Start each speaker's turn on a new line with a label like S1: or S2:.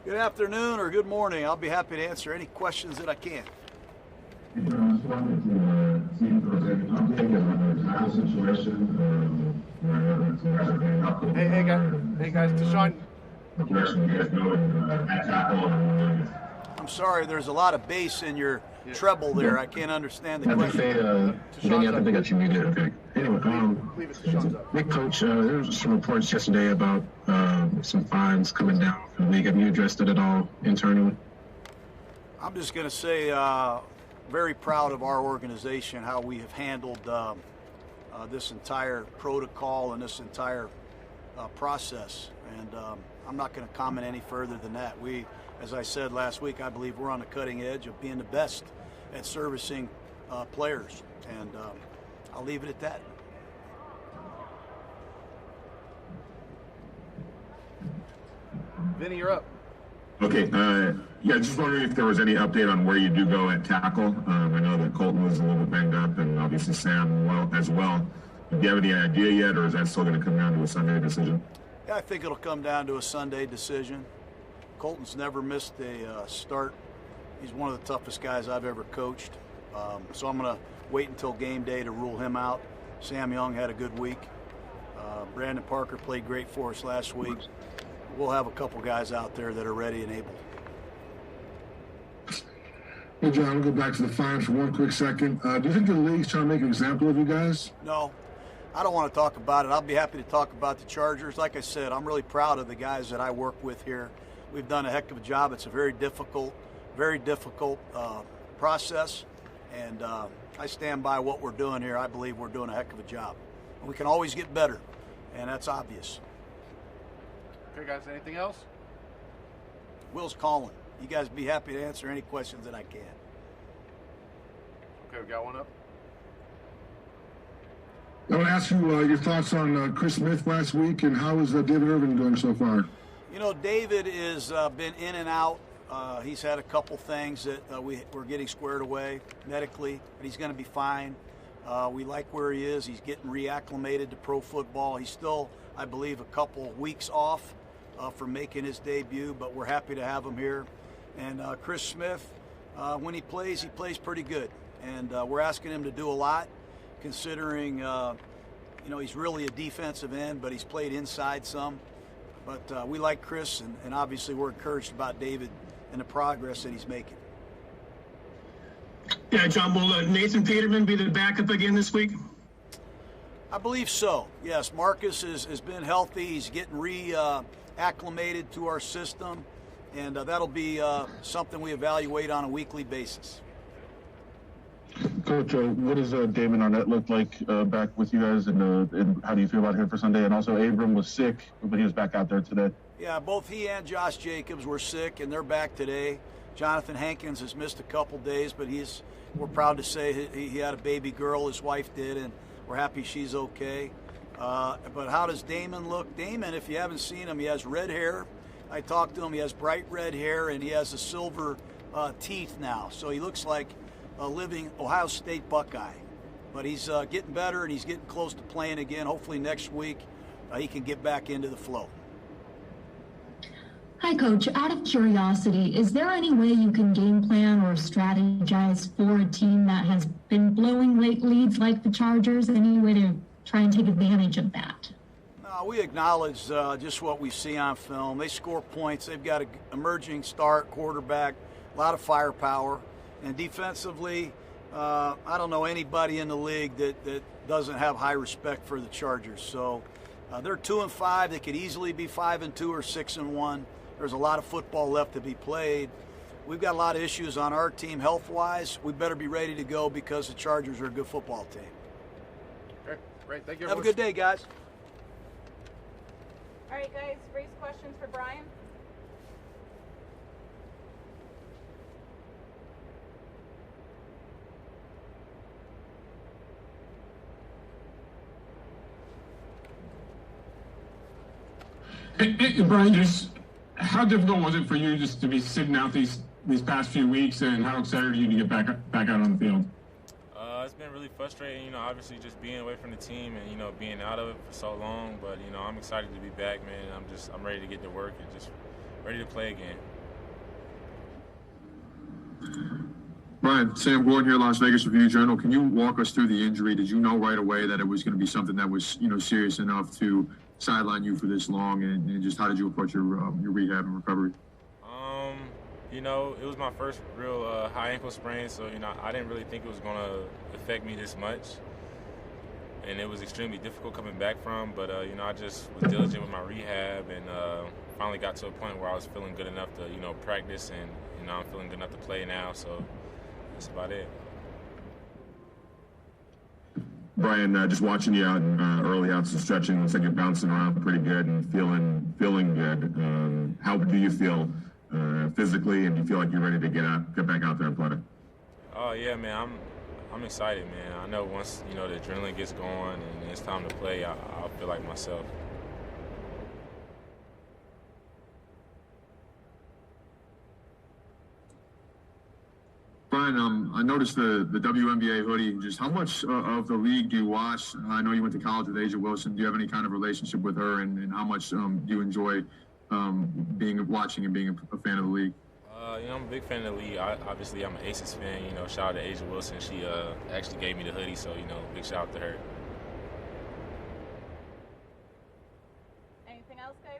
S1: Good afternoon or good morning. I'll be happy to answer any questions that I can.
S2: I just wanted to see if there was any update on the tackle situation.
S3: Hey guys, Deshaun.
S2: The direction you guys going at tackle.
S1: I'm sorry, there's a lot of bass in your treble there. I can't understand the
S2: I think
S1: question.
S2: Danny, I think they got you muted. Okay. Anyway,
S3: Leave it, Deshaun's up.
S2: Nick, Coach, there was some reports yesterday about some fines coming down from the league. Have you addressed it at all internally?
S1: I'm just going to say very proud of our organization, how we have handled this entire protocol and this entire process. And I'm not going to comment any further than that. We, as I said last week, I believe we're on the cutting edge of being the best at servicing players. And I'll leave it at that.
S3: Vinny, you're up.
S4: Okay, yeah, just wondering if there was any update on where you do go at tackle. I know that Colton was a little bit banged up, and obviously Sam as well. Do you have any idea yet, or is that still going to come down to a Sunday decision?
S1: Yeah, I think it'll come down to a Sunday decision. Colton's never missed a start. He's one of the toughest guys I've ever coached. So I'm going to wait until game day to rule him out. Sam Young had a good week. Brandon Parker played great for us last week. We'll have a couple guys out there that are ready and able.
S5: Hey, John, I'll go back to the fines for one quick second. Do you think the league's trying to make an example of you guys?
S1: No, I don't want to talk about it. I'll be happy to talk about the Chargers. Like I said, I'm really proud of the guys that I work with here. We've done a heck of a job. It's a very difficult process, and I stand by what we're doing here. I believe we're doing a heck of a job. And we can always get better, and that's obvious.
S3: Okay, guys, anything else?
S1: Will's calling. You guys be happy to answer any questions that I can.
S3: Okay, we got one up.
S5: I want to ask you your thoughts on Chris Smith last week, and how is David Irvin doing so far?
S1: You know, David has been in and out. He's had a couple things that we're getting squared away medically, but he's going to be fine. We like where he is. He's getting reacclimated to pro football. He's still, I believe, a couple weeks off from making his debut, but we're happy to have him here. And Chris Smith, when he plays pretty good. And we're asking him to do a lot, considering, he's really a defensive end, but he's played inside some. But we like Chris, and obviously we're encouraged about David and the progress that he's making.
S6: Yeah, John, will Nathan Peterman be the backup again this week?
S1: I believe so, yes. Marcus has been healthy. He's getting acclimated to our system, and that'll be something we evaluate on a weekly basis.
S2: Coach, what does Damon Arnett look like back with you guys, and how do you feel about him for Sunday? And also, Abram was sick, but he was back out there today.
S1: Yeah, both he and Josh Jacobs were sick, and they're back today. Jonathan Hankins has missed a couple days, but we're proud to say he had a baby girl, his wife did, and we're happy she's okay. But how does Damon look? Damon, if you haven't seen him, he has red hair. I talked to him. He has bright red hair, and he has a silver teeth now. So he looks like a living Ohio State Buckeye. But he's getting better, and he's getting close to playing again. Hopefully next week he can get back into the flow.
S7: Hi, Coach. Out of curiosity, is there any way you can game plan or strategize for a team that has been blowing late leads like the Chargers? Any way to try and take advantage of that?
S1: We acknowledge just what we see on film. They score points. They've got an emerging start quarterback, a lot of firepower. And defensively, I don't know anybody in the league that doesn't have high respect for the Chargers. So they're 2-5. They could easily be 5-2 or 6-1. There's a lot of football left to be played. We've got a lot of issues on our team health-wise. We better be ready to go because the Chargers are a good football team.
S3: Okay, great. Thank you.
S1: Have a good day, guys.
S8: All right, guys, raise questions for Bryan.
S9: Hey, Bryan, just how difficult was it for you just to be sitting out these past few weeks, and how excited are you to get back out on the field?
S10: It's been really frustrating, obviously just being away from the team and, being out of it for so long. But, I'm excited to be back, man. I'm ready to get to work and just ready to play again.
S11: Bryan, Sam Gordon here, Las Vegas Review-Journal. Can you walk us through the injury? Did you know right away that it was going to be something that was, serious enough to sideline you for this long? And just how did you approach your rehab and recovery?
S10: It was my first real high ankle sprain, so, I didn't really think it was going to affect me this much. And it was extremely difficult coming back from, but, I just was diligent with my rehab and finally got to a point where I was feeling good enough to, practice, and, I'm feeling good enough to play now, so that's about it.
S4: Bryan, just watching you out early outs and stretching, looks like you're bouncing around pretty good and feeling good. How do you feel physically, and do you feel like you're ready to get back out there and play?
S10: Oh yeah, man, I'm excited, man. I know once the adrenaline gets going and it's time to play, I'll feel like myself.
S11: Bryan, I noticed the WNBA hoodie. Just how much of the league do you watch? I know you went to college with Asia Wilson. Do you have any kind of relationship with her, and how much do you enjoy watching and being a fan of the league?
S10: I'm a big fan of the league. Obviously, I'm an Aces fan. Shout out to Asia Wilson. She actually gave me the hoodie, so big shout out to her.
S8: Anything else, guys?